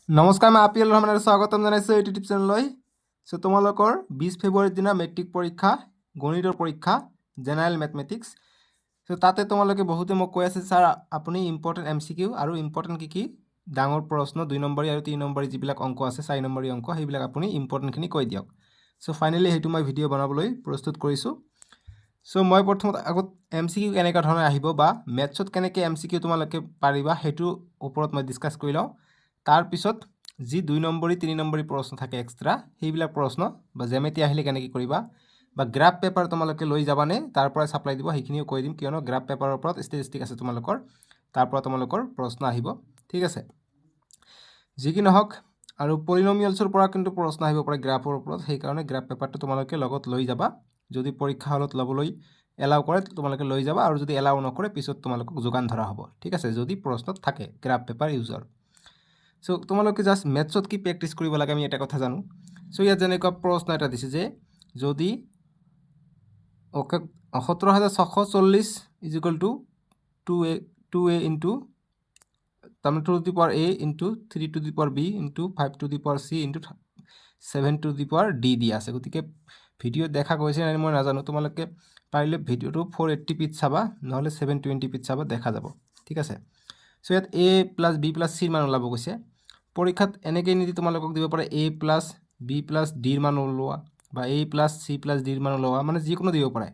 নমস্কাৰ, মই আপিল ৰহমানৰ স্বাগতম জনাইছোঁ ইউটিউব চেনেললৈ। চ' তোমালোকৰ 20 ফেব্ৰুৱাৰীৰ দিনা মেট্ৰিক পৰীক্ষা, গণিতৰ পৰীক্ষা, জেনেৰেল মেথমেটিক্স। চ' তাতে তোমালোকে বহুতে মোক কৈ আছে, ছাৰ আপুনি ইম্পৰ্টেণ্ট MCQ আৰু ইম্পৰ্টেণ্ট কি ডাঙৰ প্ৰশ্ন 2 নম্বৰী আৰু 3 নম্বৰী যিবিলাক অংক আছে, 4 নম্বৰী অংক, সেইবিলাক আপুনি ইম্পৰ্টেণ্টখিনি কৈ দিয়ক। চ' ফাইনেলি সেইটো মই ভিডিঅ' বনাবলৈ প্ৰস্তুত কৰিছোঁ। চ' মই প্ৰথমত আগত MCQ কেনেকুৱা ধৰণে আহিব বা মেথছত কেনেকৈ MCQ তোমালোকে পাৰিবা সেইটোৰ ওপৰত মই ডিছকাছ কৰি লওঁ। তাৰপিছত যি 2 নম্বৰী 3 নম্বৰী প্ৰশ্ন থাকে এক্সট্ৰা, সেইবিলাক প্ৰশ্ন বা জ্যামিতি আহিলে কেনেকৈ কৰিবা বা গ্ৰাফ পেপাৰ তোমালোকে লৈ যাবানে তাৰ পৰা ছাপ্লাই দিব সেইখিনিও কৈ দিম, কিয়নো গ্ৰাফ পেপাৰৰ ওপৰত ষ্টেটিষ্টিক আছে তোমালোকৰ, তাৰ পৰা তোমালোকৰ প্ৰশ্ন আহিব। ঠিক আছে, যি কি নহওক, আৰু পলিনমিয়েলছৰ পৰা কিন্তু প্ৰশ্ন আহিব পাৰে গ্ৰাফৰ ওপৰত, সেইকাৰণে গ্ৰাফ পেপাৰটো তোমালোকে লগত লৈ যাবা। যদি পৰীক্ষা হলত ল'বলৈ এলাউ কৰে তোমালোকে লৈ যাবা, আৰু যদি এলাউ নকৰে পিছত তোমালোকক যোগান ধৰা হ'ব। ঠিক আছে, যদি প্ৰশ্নত থাকে গ্ৰাফ পেপাৰ ইউজৰ। চ' তোমালোকে জাষ্ট মেথছত কি প্ৰেক্টিছ কৰিব লাগে আমি এটা কথা জানো। চ' ইয়াত যেনেকুৱা প্ৰশ্ন এটা দিছে যে যদি 17,640 is equal to 2a into তাৰমানে 2 to the power a into 3 to the power b into 5 to the power c into 7 to the power d দিয়া আছে। গতিকে ভিডিঅ'ত দেখা গৈছে নাই মই নাজানো, তোমালোকে পাৰিলে ভিডিঅ'টো 480p চাবা, নহ'লে 720p চাবা, দেখা যাব। ঠিক আছে, চ' ইয়াত a প্লাছ b প্লাছ চিৰ মান ওলাব কৈছে। পৰীক্ষাত এনেকৈ নিদি তোমালোকক দিব পাৰে a প্লাছ b প্লাছ ডিৰ মান ওলোৱা বা a প্লাছ c প্লাছ ডিৰ মান ওলোৱা, মানে যিকোনো দিব পাৰে।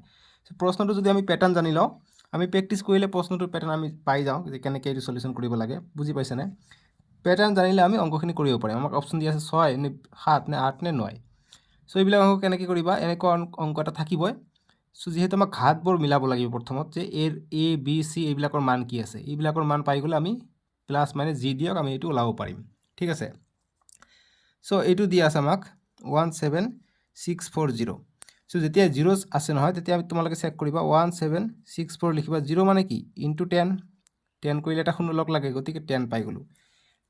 প্ৰশ্নটো যদি আমি পেটাৰ্ণ জানি লওঁ, আমি প্ৰেক্টিছ কৰিলে প্ৰশ্নটোৰ পেটাৰ্ণ আমি পাই যাওঁ যে কেনেকৈ এইটো সলিউশ্যন কৰিব লাগে, বুজি পাইছেনে? পেটাৰ্ণ জানিলে আমি অংকখিনি কৰিব পাৰিম। আমাক অপশ্যন দি আছে 6 নে 7 নে 8 নে 9। চ' এইবিলাক অংক কেনেকৈ কৰিবা, এনেকুৱা অংক এটা থাকিবই। চ' যিহেতু আমাক ঘাতবোৰ মিলাব লাগিব প্ৰথমত, যে a b c এইবিলাকৰ মান কি আছে, এইবিলাকৰ মান পাই গ'লে আমি প্লাছ মাইনাছ যি দিয়ক আমি এইটো ওলাব পাৰিম। ঠিক আছে, চ' এইটো দিয়া আছে আমাক 17640। চ' যেতিয়া জিৰ'জ আছে নহয় তেতিয়া তোমালোকে চেক কৰিবা 1764 লিখিবা, 0 মানে কি ইনটু 10 কৰিলে এটা শূন্য লগ লাগে, গতিকে 10 পাই গ'লোঁ।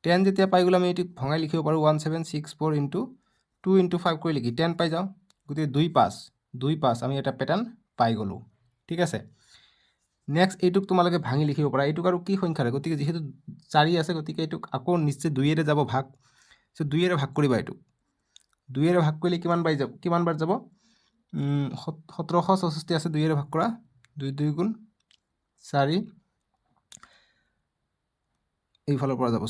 10 যেতিয়া পাই গ'লোঁ আমি এইটো ভঙাই লিখিব পাৰোঁ 1764 ইনটু 2 ইনটু 5 কৰি লিখি 10 পাই যাওঁ, গতিকে 2 5 আমি এটা পেটাৰ্ণ পাই গ'লোঁ। ঠিক আছে, নেক্সট এইটোক তোমালোকে ভাঙি লিখিব পাৰা, এইটোক আৰু কি সংখ্যাৰে, গতিকে যিহেতু 4 আছে গতিকে এইটোক আকৌ নিশ্চয় 2ৰে যাব ভাগ। চ' 2ৰে ভাগ কৰিবা, এইটো 2ৰে ভাগ কৰিলে কিমান বাৰ যাব, 1764 আছে, 2ৰে ভাগ কৰা, 2 2 গুণ 4, এইফালৰ পৰা যাব,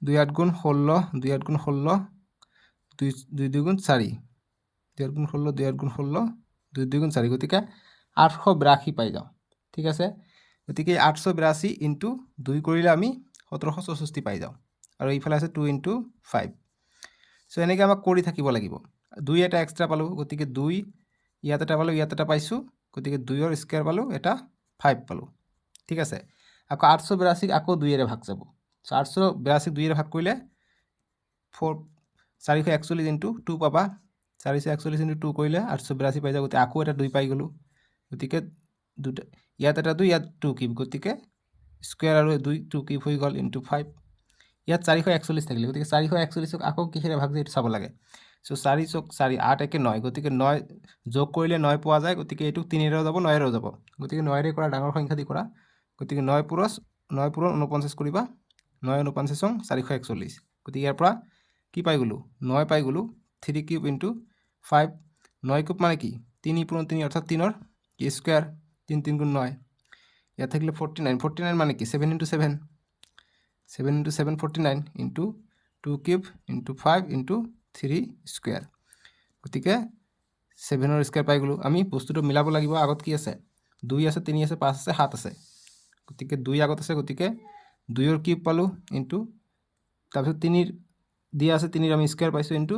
2 8 গুণ 16, 2 8 গুণ 16, 2 2 গুণ 4, 2 8 গুণ 16, 2 8 গুণ 16, 2 2 গুণ 4, গতিকে 882 পাই যাওঁ। ঠিক আছে, গতিকে 882 ইনটু 2 কৰিলে আমি 1764 পাই যাওঁ, আৰু এইফালে আছে 2 ইনটু 5। চ' এনেকৈ আমাক কৰি থাকিব লাগিব। 2 এটা এক্সট্ৰা পালোঁ, গতিকে 2 ইয়াত এটা পালোঁ, ইয়াত এটা পাইছোঁ, গতিকে 2ৰ স্কুৱেৰ পালোঁ, এটা 5 পালোঁ। ঠিক আছে, আকৌ 882 আকৌ 2ৰে ভাগ যাব। চ' 882 2ৰে ভাগ কৰিলে 441 ইনটু 2 পাবা, 441 ইনটু 2 কৰিলে 882 পাই যাব, গতিকে আকৌ এটা 2 পাই গ'লোঁ, গতিকে দুটা ইয়াত এটা 2, ইয়াত 2 কিউব, গতিকে স্কুৱেৰ আৰু 2 2 কিউব হৈ গ'ল ইনটু 5। ইয়াত 441 থাকিলে, গতিকে 441ক আকৌ কিহেৰে ভাগ যায় এইটো চাব লাগে। চ' 4 চক 4, 8 একে 9, গতিকে 9 যোগ কৰিলে 9 পোৱা যায়, গতিকে এইটোক 3ৰেও যাব 9ৰেও যাব, গতিকে 9ৰে কৰা, ডাঙৰ সংখ্যা দি কৰা, গতিকে 9 পূৰণ 49 কৰিবা, 9 49 441, গতিকে ইয়াৰ পৰা কি পাই গ'লোঁ, 9 পাই গ'লোঁ। 3 কিউব ইনটু 5, 9 কিউব মানে কি 3 পূৰণ 3 অৰ্থাৎ 3ৰ কি স্কুৱেৰ, 3 3 গুণ 9, ইয়াত থাকিলে 49, 49 মানে কি 7 into 7, 7 into 7 49 into 2 cube into 5 into 3 square, গতিকে 7ৰ স্কুৱেৰ পাই গ'লোঁ। আমি বস্তুটো মিলাব লাগিব, আগত কি আছে 2 আছে, 3 আছে, 5 আছে, 7 আছে, গতিকে 2 আগত আছে, গতিকে 2ৰ কিউব পালোঁ ইনটু, তাৰপিছত 3 দিয়া আছে, 3ৰ আমি স্কুৱেৰ পাইছোঁ ইনটু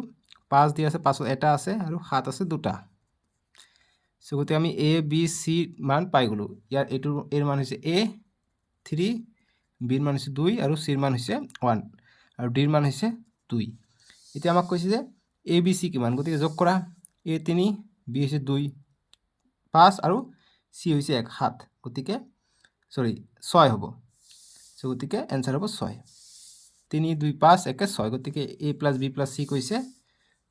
5 দিয়া আছে, 5ত এটা আছে আৰু 7 আছে 2টা। চ' গতিকে আমি a b c মান পাই গ'লোঁ। ইয়াৰ এইটোৰ এৰ মান হৈছে a 3, বিৰ মান হৈছে 2 আৰু চিৰ মান হৈছে 1 আৰু ডিৰ মান হৈছে 2। এতিয়া আমাক কৈছে যে a b c কিমান, গতিকে যোগ কৰা, a 3, b হৈছে 2 5 আৰু c হৈছে 1 7, গতিকে 6 হ'ব। চ' গতিকে এনচাৰ হ'ব 6, 3 2 5 1 6, গতিকে a plus b plus c কৈছে,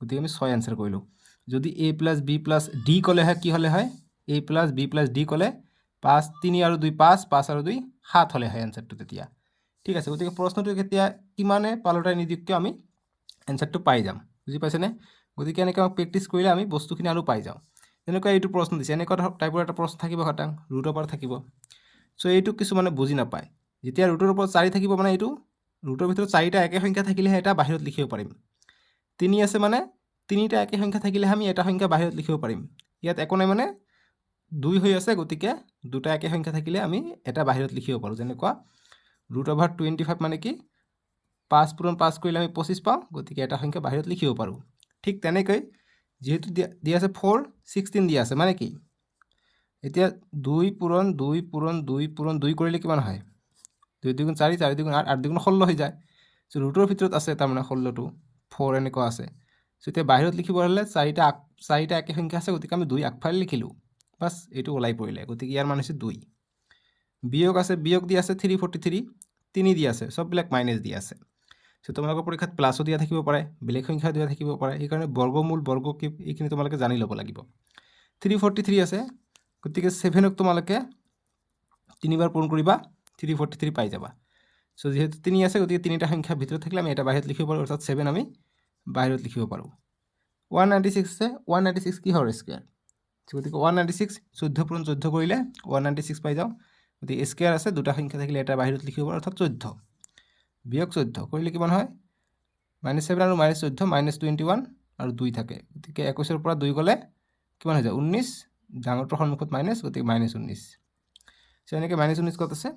গতিকে আমি 6 এনচাৰ কৰিলোঁ। যদি a plus b plus d ক'লে হয় কি হ'লে হয়, a plus b plus d ক'লে 5 3 আৰু 2 5, 5 আৰু 2 7 হ'লে হয় এনচাৰটো তেতিয়া। ঠিক আছে, গতিকে প্ৰশ্নটো কেতিয়া কিমানে পালটাই নিদিওক কিয় আমি এনচাৰটো পাই যাম, বুজি পাইছেনে? গতিকে এনেকৈ আমাক প্ৰেক্টিছ কৰিলে আমি বস্তুখিনি আৰু পাই যাওঁ। যেনেকুৱা এইটো প্ৰশ্ন দিছে, এনেকুৱা টাইপৰ এটা প্ৰশ্ন থাকিব খাটাং, ৰুটৰ পৰা থাকিব। চ' এইটো কিছুমানে বুজি নাপায়, যেতিয়া ৰুটৰ ওপৰত 4 থাকিব মানে এইটো ৰুটৰ ভিতৰত 4টা একে সংখ্যা থাকিলেহে এটা বাহিৰত লিখিব পাৰিম। 3 আছে মানে 3টা একে সংখ্যা থাকিলেহে আমি এটা সংখ্যা বাহিৰত লিখিব পাৰিম। ইয়াত একো নাই মানে 2 হৈ আছে, গতিকে 2টা একে সংখ্যা থাকিলে আমি এটা বাহিৰত লিখিব পাৰোঁ। যেনেকুৱা √25 মানে কি 5 পূৰণ 5 কৰিলে আমি 25 পাওঁ, গতিকে এটা সংখ্যা বাহিৰত লিখিব পাৰোঁ। ঠিক তেনেকৈ যিহেতু দিয়া আছে 4 16 দিয়া আছে মানে কি, এতিয়া 2 পূৰণ 2 পূৰণ 2 পূৰণ 2 কৰিলে কিমান হয়, 2 2 4 4 2 8 8 2 16 হৈ যায়। চ' ৰুটৰ ভিতৰত আছে তাৰমানে 16টো 4 এনেকুৱা আছে। চ' এতিয়া বাহিৰত লিখিব হ'লে 4টা একে সংখ্যা আছে, গতিকে আমি 2 আগফালে লিখিলোঁ, বাছ এইটো ওলাই পৰিলে, গতিকে ইয়াৰ মান হৈছে 2। বিয়োগ আছে, বিয়োগ দি আছে 343, 3 দি আছে, চববিলাক মাইনাছ দি আছে। চ' তোমালোকৰ পৰীক্ষাত প্লাছো দিয়া থাকিব পাৰে, বেলেগ সংখ্যা দিয়া থাকিব পাৰে, সেইকাৰণে বৰ্গমূল বৰ্গ কি এইখিনি তোমালোকে জানি ল'ব লাগিব। 343 আছে, গতিকে 7ক তোমালোকে 3বাৰ পূৰণ কৰিবা, 343 পাই যাবা। চ' যিহেতু 3 আছে, গতিকে 3টা সংখ্যাৰ ভিতৰত থাকিলে আমি এটা বাহিৰত লিখিব পাৰোঁ, অৰ্থাৎ 7 আমি বাহিৰত লিখিব পাৰোঁ। 196 আছে, 196 কিহৰ স্কুৱেৰ, গতিকে 196 14 পূৰণ 14 কৰিলে 196 পাই যাওঁ, গতিকে স্কুৱেৰ আছে, 2টা সংখ্যা থাকিলে এটা বাহিৰত লিখিব পাৰোঁ, অৰ্থাৎ 14। বিয়োগ 14 কৰিলে কিমান হয়, -7 আৰু -14 -21 আৰু 2 থাকে, গতিকে 21ৰ পৰা 2 গ'লে কিমান হৈ যায় 19, ডাঙৰটোৰ সন্মুখত মাইনাছ, গতিকে -19। চ' এনেকৈ -19 ক'ত আছে,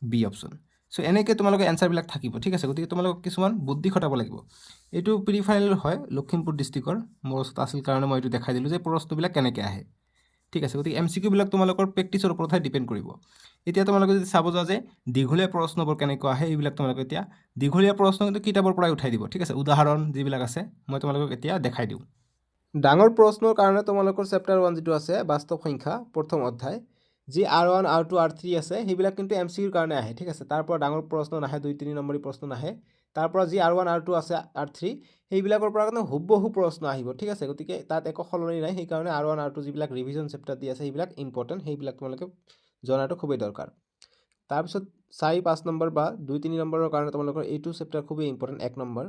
বি অপশ্যন। চ' এনেকৈ তোমালোকৰ এনচাৰবিলাক থাকিব, ঠিক আছে। গতিকে তোমালোকক কিছুমান বুদ্ধি খটাব লাগিব। এইটো প্ৰি ফাইনেল হয় লখিমপুৰ ডিষ্ট্ৰিক্টৰ, মোৰ ওচৰত আছিল কাৰণে মই এইটো দেখাই দিলোঁ যে প্ৰশ্নবিলাক কেনেকৈ আহে, ঠিক আছে। গতিকে MCQবিলাক তোমালোকৰ প্ৰেক্টিচৰ ওপৰতহে ডিপেণ্ড কৰিব। এতিয়া তোমালোকে যদি চাব যোৱা যে দীঘলীয়া প্ৰশ্নবোৰ কেনেকুৱা আহে, এইবিলাক তোমালোকে এতিয়া দীঘলীয়া প্ৰশ্ন কিন্তু কিতাপৰ পৰাই উঠাই দিব, ঠিক আছে। উদাহৰণ যিবিলাক আছে মই তোমালোকক এতিয়া দেখাই দিওঁ। ডাঙৰ প্ৰশ্নৰ কাৰণে তোমালোকৰ চেপ্টাৰ 1 যিটো আছে বাস্তৱ সংখ্যা প্ৰথম অধ্যায়, যি R1 R2 R3 আছে সেইবিলাক কিন্তু MCQৰ কাৰণে আহে, ঠিক আছে। তাৰ পৰা ডাঙৰ প্ৰশ্ন নাহে, 2-3 নম্বৰী প্ৰশ্ন নাহে। তাৰ পৰা যি R1 R2 আছে R3 সেইবিলাকৰ পৰা কিন্তু হুবহু প্ৰশ্ন আহিব, ঠিক আছে। গতিকে তাত একো সলনি নাই, সেইকাৰণে R1 R2 যিবিলাক ৰিভিজন চেপ্টাৰ দি আছে সেইবিলাক ইম্পৰ্টেণ্ট, সেইবিলাক তোমালোকে জনাটো খুবেই দৰকাৰ। তাৰপিছত 4-5 নম্বৰ বা 2-3 নম্বৰৰ কাৰণে তোমালোকৰ এইটো চেপ্টাৰ খুবেই ইম্পৰ্টেণ্ট, 1 নম্বৰ,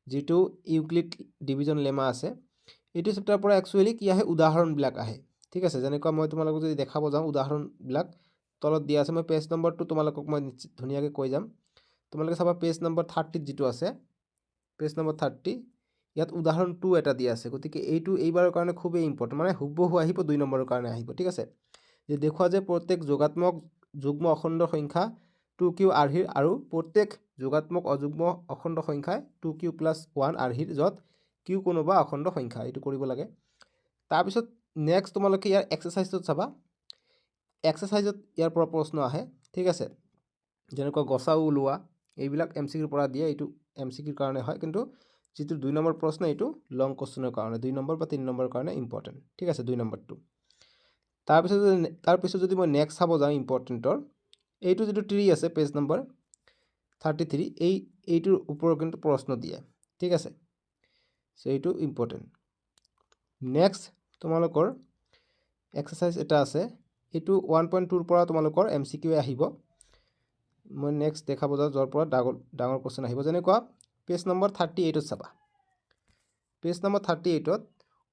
যিটো ইউক্লিড ডিভিজন লেমা আছে। এইটো চেপ্টাৰৰ পৰা একচুৱেলি কি আহে, উদাহৰণবিলাক আহে, ঠিক আছে। যেনেকুৱা মই তোমালোকক যদি দেখাব যাওঁ উদাহৰণবিলাক তলত দিয়া আছে, মই পেজ নম্বৰটো তোমালোকক মই ধুনীয়াকৈ কৈ যাম। তোমালোকে চাবা পেজ নম্বৰ 30 যিটো আছে, পেজ নম্বৰ 30, ইয়াত উদাহৰণ 2 এটা দিয়া আছে। গতিকে এইটো এইবাৰৰ কাৰণে খুবেই ইম্পৰ্টেণ্ট, মানে হুবহু আহিব, 2 নম্বৰৰ কাৰণে আহিব, ঠিক আছে। যে দেখুওৱা যে প্ৰত্যেক যোগাত্মক যুগ্ম অখণ্ড সংখ্যা 2q আৰ্হিৰ আৰু প্ৰত্যেক যোগাত্মক অযুগ্ম অখণ্ড সংখ্যাই 2q + 1 আৰ্হিৰ, য'ত q কোনোবা অখণ্ড সংখ্যা, এইটো কৰিব লাগে। তাৰপিছত নেক্সট তোমালোকে ইয়াৰ এক্সাৰচাইজত চাবা, এক্সাৰচাইজত ইয়াৰ পৰা প্ৰশ্ন আহে, ঠিক আছে। যেনেকুৱা গছাও ওলোৱা, এইবিলাক MCQৰ পৰা দিয়ে, এইটো MCQৰ কাৰণে হয়, কিন্তু যিটো 2 নম্বৰ প্ৰশ্ন এইটো লং কুৱেশ্যনৰ কাৰণে, 2 নম্বৰ বা 3 নম্বৰৰ কাৰণে ইম্পৰ্টেণ্ট, ঠিক আছে, 2 নম্বৰটো। তাৰপিছত যদি মই নেক্সট চাব যাওঁ ইম্পৰ্টেণ্টৰ, এইটো যিটো ট্ৰি আছে পেজ নম্বৰ 33, এইটোৰ ওপৰত কিন্তু প্ৰশ্ন দিয়ে, ঠিক আছে। চ' এইটো ইম্পৰ্টেণ্ট। নেক্সট তোমালোকৰ এক্সাৰচাইজ এটা আছে, এইটো 1.2ৰ পৰা তোমালোকৰ MCQ আহিব। মই নেক্সট দেখাব যাওঁ য'ৰ পৰা ডাঙৰ কুৱেশ্যন আহিব। যেনেকুৱা পেজ নম্বৰ 38ত চাবা, পেজ নম্বৰ 38ত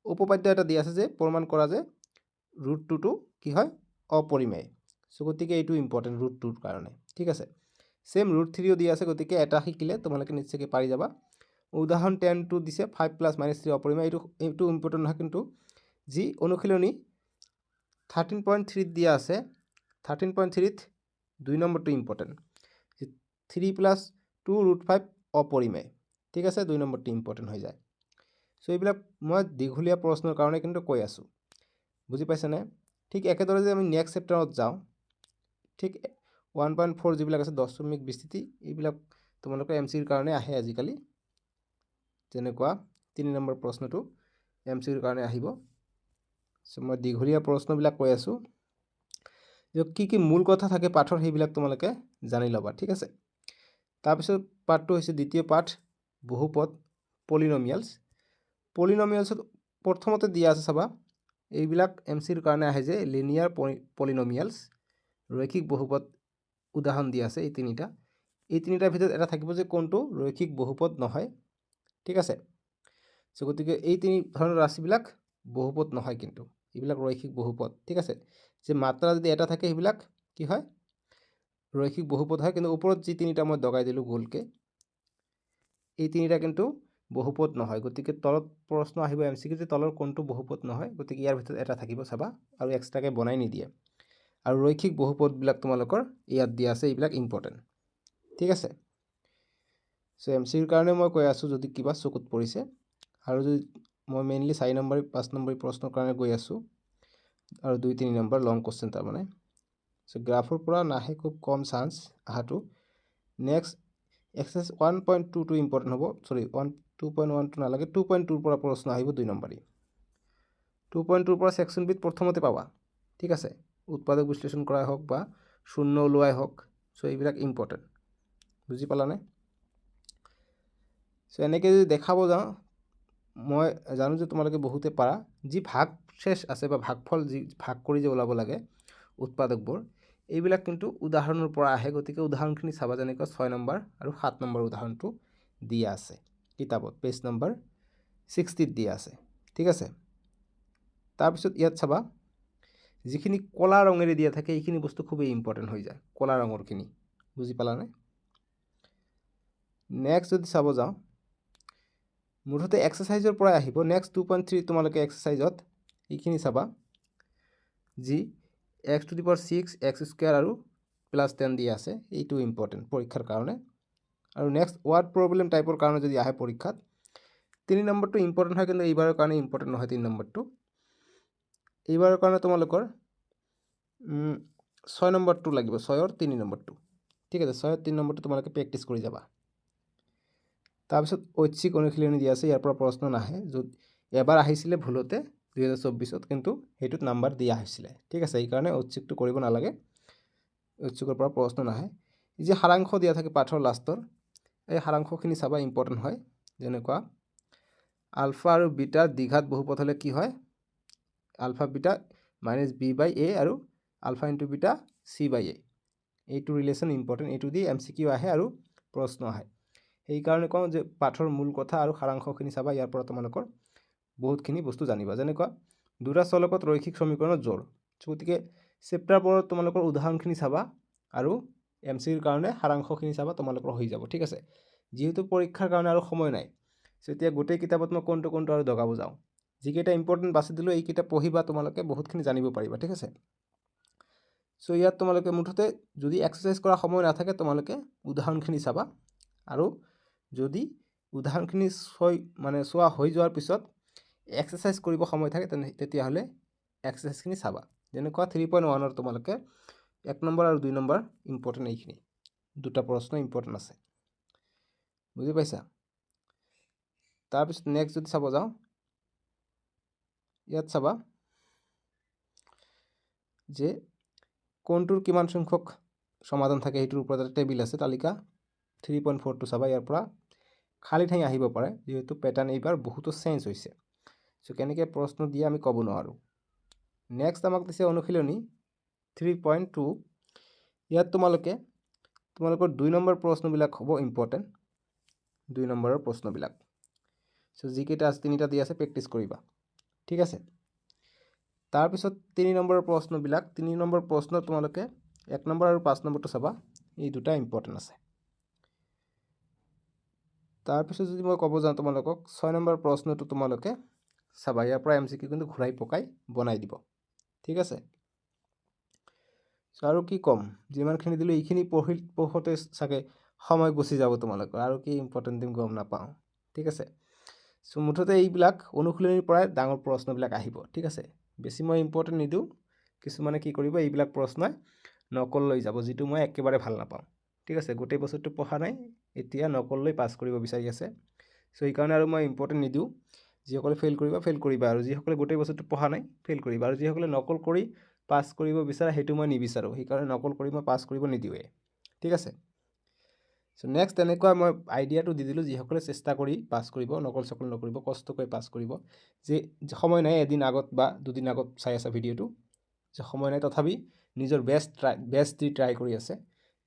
উপপাদ্য এটা দিয়া আছে যে প্ৰমাণ কৰা যে √2টো কি হয়, অপৰিমেয়। চ' গতিকে এইটো ইম্পৰ্টেণ্ট √2ৰ কাৰণে, ঠিক আছে। ছেম √3ও দিয়া আছে, গতিকে এটা শিকিলে তোমালোকে নিশ্চয়কৈ পাৰি যাবা। উদাহৰণ 10টো দিছে 5 + -3 অপৰিমেয়, এইটো ইম্পৰ্টেণ্ট নহয়, কিন্তু যি অনুশীলনী 13.3ত দিয়া আছে, 13.3ত 2 নম্বৰটো ইম্পৰ্টেণ্ট, 3 + 2 √5 অপৰিমেয়, ঠিক আছে, 2 নম্বৰটো ইম্পৰ্টেণ্ট হৈ যায়। চ' এইবিলাক মই দীঘলীয়া প্ৰশ্নৰ কাৰণে কিন্তু কৈ আছোঁ, বুজি পাইছেনে? ঠিক একেদৰে যে আমি নেক্সট চেপ্টাৰত যাওঁ, ঠিক 1.4 যিবিলাক আছে 10 বিস্তৃতি, এইবিলাক তোমালোকৰ MCQৰ কাৰণে আহে আজিকালি। যেনেকুৱা 3 নম্বৰ প্ৰশ্নটো MCQৰ কাৰণে আহিব। চ' মই দীঘলীয়া প্ৰশ্নবিলাক কৈ আছোঁ, কি কি মূল কথা থাকে পাঠৰ সেইবিলাক তোমালোকে জানি ল'বা, ঠিক আছে। তাৰপিছত পাঠটো হৈছে দ্বিতীয় পাঠ, বহুপদ পলিনমিয়ালছ। পলিনমিয়ালছত প্ৰথমতে দিয়া আছে চাবা, এইবিলাক MCQৰ কাৰণে আহে যে লিনিয়াৰ পলিনমিয়ালছ, ৰৈখিক বহুপদ উদাহৰণ দিয়া আছে এই 3টা। এই তিনিটাৰ ভিতৰত এটা থাকিব যে কোনটো ৰৈখিক বহুপদ নহয়, ঠিক আছে। সো গতিকে এই তিনি ধৰণৰ ৰাশিবিলাক বহুপদ নহয়, কিন্তু এইবিলাক ৰৈখিক বহুপদ, ঠিক আছে। যে মাত্ৰা যদি এটা থাকে সেইবিলাক কি হয়, ৰৈখিক বহুপদ হয়। কিন্তু ওপৰত যি তিনিটা মই দগাই দিলোঁ গোলকে, এই তিনিটা কিন্তু বহুপদ নহয়। গতিকে তলত প্ৰশ্ন আহিব MCQ যে তলৰ কোনটো বহুপদ নহয়, গতিকে ইয়াৰ ভিতৰত এটা থাকিব চাবা, আৰু এক্সট্ৰাকৈ বনাই নিদিয়ে। আৰু ৰৈখিক বহুপদবিলাক তোমালোকৰ ইয়াত দিয়া আছে, এইবিলাক ইম্পৰ্টেণ্ট, ঠিক আছে। সো MCQৰ কাৰণে মই কৈ আছোঁ যদি কিবা চকুত পৰিছে, আৰু যদি মই মেইনলি 4 নম্বৰ 5 নম্বৰ প্ৰশ্নৰ কাৰণে গৈ আছোঁ, আৰু 2-3 নম্বৰ লং কুৱেশ্যন তাৰমানে। সো গ্ৰাফৰ পৰা নাহে, খুব কম চান্স অহাটো। নেক্সট এক্সাৰচাইজ 1.22 ইম্পৰ্টেণ্ট হ'ব, সৰি 2.1 নালাগে, 2.2ৰ পৰা প্ৰশ্ন আহিব 2 নম্বৰী। 2.2ৰ পৰা ছেকশ্যন বিত প্ৰথমতে পাবা, ঠিক আছে। উৎপাদক বিশ্লেষণ কৰাই হওক বা শূন্য ওলোৱাই হওক, সো এইবিলাক ইম্পৰ্টেণ্ট, বুজি পালানে? সো এনেকৈ যদি দেখাব যাওঁ, মই জানো যে তোমালোকে বহুতে পাৰা। যি ভাগ শেষ আছে বা ভাগফল যি ভাগ কৰি যে ওলাব লাগে উৎপাদকবোৰ, এইবিলাক কিন্তু উদাহৰণৰ পৰা আহে। গতিকে উদাহৰণখিনি চাবা, যেনেকৈ 6 নম্বৰ আৰু 7 নম্বৰ উদাহৰণটো দিয়া আছে কিতাপত, পেজ নম্বৰ 60ত দিয়া আছে, ঠিক আছে। তাৰপিছত ইয়াত চাবা, যিখিনি কলা ৰঙেৰে দিয়া থাকে এইখিনি বস্তু খুবেই ইম্পৰ্টেণ্ট হৈ যায়, কলা ৰঙৰখিনি, বুজি পালানে? নেক্সট যদি চাব যাওঁ, মুঠতে এক্সাৰচাইজৰ পৰাই আহিব। নেক্সট 2.3 তোমালোকে এক্সাৰচাইজত এইখিনি চাবা, যি x⁶, x² আৰু +10 দিয়া আছে, এইটো ইম্পৰ্টেণ্ট পৰীক্ষাৰ কাৰণে। আৰু নেক্সট ৱাৰ্ড প্ৰব্লেম টাইপৰ কাৰণে যদি আহে পৰীক্ষাত, 3 নম্বৰটো ইম্পৰ্টেণ্ট হয়, কিন্তু এইবাৰৰ কাৰণে ইম্পৰ্টেণ্ট নহয় 3 নম্বৰটো। এইবাৰৰ কাৰণে তোমালোকৰ 6 নম্বৰটো লাগিব, 6ৰ 3 নম্বৰটো, ঠিক আছে। 6ৰ 3 নম্বৰটো তোমালোকে প্ৰেক্টিছ কৰি যাবা। তাৰপিছত ঐচ্ছিক অনুশীলনী দিয়া আছে, ইয়াৰ পৰা প্ৰশ্ন নাহে। য'ত এবাৰ আহিছিলে ভুলতে 2024ত, কিন্তু সেইটোত নাম্বাৰ দিয়া হৈছিলে, ঠিক আছে। সেইকাৰণে ঐচ্ছিকটো কৰিব নালাগে, ঐচ্ছিকৰ পৰা প্ৰশ্ন নাহে। এই যে সাৰাংশ দিয়া থাকে পাঠৰ লাষ্টৰ, এই সাৰাংশখিনি চাবা, ইম্পৰ্টেণ্ট হয়। যেনেকুৱা আলফা আৰু বিটাৰ দ্বিঘাত বহুপদ হ'লে কি হয়, আলফা বিটা -b/a আৰু আলফা ইনটু বিটা c/a, এইটো ৰিলেশ্যন ইম্পৰ্টেণ্ট। এইটো দি MCQ আহে আৰু প্ৰশ্ন আহে। সেইকাৰণে কওঁ যে পাঠৰ মূল কথা আৰু সাৰাংশখিনি চাবা, ইয়াৰ পৰা তোমালোকৰ বহুতখিনি বস্তু জানিবা। যেনেকুৱা দুটা চলকত ৰৈখিক সমীকৰণৰ জোৰ, গতিকে চেপ্টাৰবোৰত তোমালোকৰ উদাহৰণখিনি চাবা আৰু MCQৰ কাৰণে সাৰাংশখিনি চাবা, তোমালোকৰ হৈ যাব, ঠিক আছে। যিহেতু পৰীক্ষাৰ কাৰণে আৰু সময় নাই, এতিয়া গোটেই কিতাপত মই কোনটো আৰু দগাব যাওঁ। যিকেইটা ইম্পৰ্টেণ্ট বাছি দিলোঁ, এইকেইটা পঢ়িবা, তোমালোকে বহুতখিনি জানিব পাৰিবা, ঠিক আছে। সো ইয়াত তোমালোকে মুঠতে যদি এক্সাৰচাইজ কৰা সময় নাথাকে, তোমালোকে উদাহৰণখিনি চাবা, আৰু যদি উদাহৰণখিনি চোৱা হৈ যোৱাৰ পিছত এক্সাৰচাইজ কৰিব সময় থাকে, তেতিয়াহ'লে এক্সাৰচাইজখিনি চাবা। যেনেকুৱা 3.1ৰ তোমালোকে 1 নম্বৰ আৰু 2 নম্বৰ ইম্পৰ্টেণ্ট, এইখিনি দুটা প্ৰশ্ন ইম্পৰ্টেণ্ট আছে, বুজি পাইছা? তাৰপিছত নেক্সট যদি চাব যাওঁ, ইয়াত চাবা যে কোনটোৰ কিমান সংখ্যক সমাধান থাকে, সেইটোৰ ওপৰত এটা টেবিল আছে, তালিকা। 3.4টো চাবা, ইয়াৰ পৰা খালী ঠাই আহিব পাৰে, যিহেতু পেটাৰ্ণ এইবাৰ বহুতো চেঞ্জ হৈছে। সো কেনেকৈ প্ৰশ্ন দিয়ে আমি ক'ব নোৱাৰোঁ। নেক্সট আমাক দিছে অনুশীলনী 3.2। ইয়াত তোমালোকৰ 2 নম্বৰ প্ৰশ্নবিলাক হ'ব ইম্পৰ্টেণ্ট, 2 নম্বৰৰ প্ৰশ্নবিলাক। সো যিকেইটা আছে 3টা দি আছে, প্ৰেক্টিছ কৰিবা, ঠিক আছে। তাৰপিছত 3 নম্বৰৰ প্ৰশ্নবিলাক, 3 নম্বৰ প্ৰশ্ন তোমালোকে 1 নম্বৰ আৰু 5 নম্বৰটো চাবা, এই দুটা ইম্পৰ্টেণ্ট আছে। তাৰপিছত যদি মই ক'ব যাওঁ তোমালোকক, 6 নম্বৰ প্ৰশ্নটো তোমালোকে চাবা, ইয়াৰ পৰা MCQ কিন্তু ঘূৰাই পকাই বনাই দিব, ঠিক আছে। আৰু কি ক'ম, যিমানখিনি দিলোঁ এইখিনি পঢ়োঁতে চাগে সময় গুচি যাব তোমালোকৰ, আৰু কি ইম্পৰ্টেণ্ট দিম গম নাপাওঁ, ঠিক আছে। সো মুঠতে এইবিলাক অনুশীলনীৰ পৰাই ডাঙৰ প্ৰশ্নবিলাক আহিব, ঠিক আছে। বেছি মই ইম্পৰ্টেণ্ট নিদিওঁ, কিছুমানে কি কৰিব, এইবিলাক প্ৰশ্নই নকল লৈ যাব, যিটো মই একেবাৰে ভাল নাপাওঁ, ঠিক আছে। গোটেই বছৰটো পঢ়া নাই, এতিয়া নকল লৈ পাছ কৰিব বিচাৰি আছে। সো সেইকাৰণে আৰু মই ইম্পৰ্টেণ্ট নিদিওঁ। যিসকলে ফেইল কৰিবা, আৰু যিসকলে গোটেই বছৰটো পঢ়া নাই ফেইল কৰিবা, আৰু যিসকলে নকল কৰি পাছ কৰিব বিচাৰে, সেইটো মই নিবিচাৰোঁ, সেইকাৰণে নকল কৰি মই পাছ কৰিব নিদিওঁৱে, ঠিক আছে। সো নেক্সট তেনেকুৱা মই আইডিয়াটো দি দিলোঁ, যিসকলে চেষ্টা কৰি পাছ কৰিব, নকল চকল নকৰিব, কষ্ট কৰি পাছ কৰিব। যে সময় নাই, এদিন আগত বা 2 দিন আগত চাই আছা ভিডিঅ'টো, যে সময় নাই, তথাপি নিজৰ বেষ্ট দি ট্ৰাই কৰি আছে,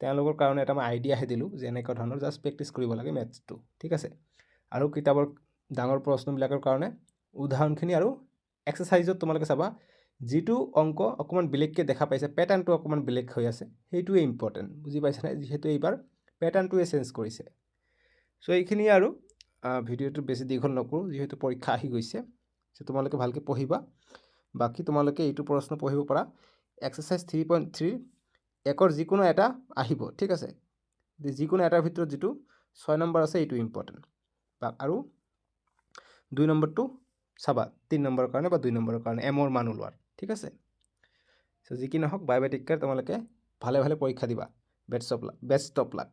তেওঁলোকৰ কাৰণে এটা মই আইডিয়াহে দিলোঁ যে এনেকুৱা ধৰণৰ জাষ্ট প্ৰেক্টিছ কৰিব লাগে মেথছটো, ঠিক আছে। আৰু কিতাপৰ ডাঙৰ প্ৰশ্নবিলাকৰ কাৰণে উদাহৰণখিনি আৰু এক্সাৰচাইজত তোমালোকে চাবা যিটো অংক অকণমান বেলেগকৈ দেখা পাইছে, পেটাৰ্ণটো অকণমান বেলেগ হৈ আছে, সেইটোৱে ইম্পৰ্টেণ্ট, বুজি পাইছানে? যিহেতু এইবাৰ পেটাৰ্ণটোৱে চেঞ্জ কৰিছে। চ' এইখিনিয়ে আৰু ভিডিঅ'টো বেছি দীঘল নকৰোঁ, যিহেতু পৰীক্ষা আহি গৈছে। চ' তোমালোকে ভালকৈ পঢ়িবা। বাকী তোমালোকে এইটো প্ৰশ্ন পঢ়িব পাৰা, এক্সাৰচাইজ 3.3 একৰ যিকোনো এটা আহিব, ঠিক আছে। যিকোনো এটাৰ ভিতৰত যিটো 6 নম্বৰ আছে এইটো ইম্পৰ্টেণ্ট, আৰু 2 নম্বৰটো চাবা 3 নম্বৰৰ কাৰণে বা 2 নম্বৰৰ কাৰণে এমৰ মান ওলোৱাৰ, ঠিক আছে। চ' যি কি নহওক, বাই বাই টেক কেয়াৰ। তোমালোকে ভালে ভালে পৰীক্ষা দিবা। Best of luck.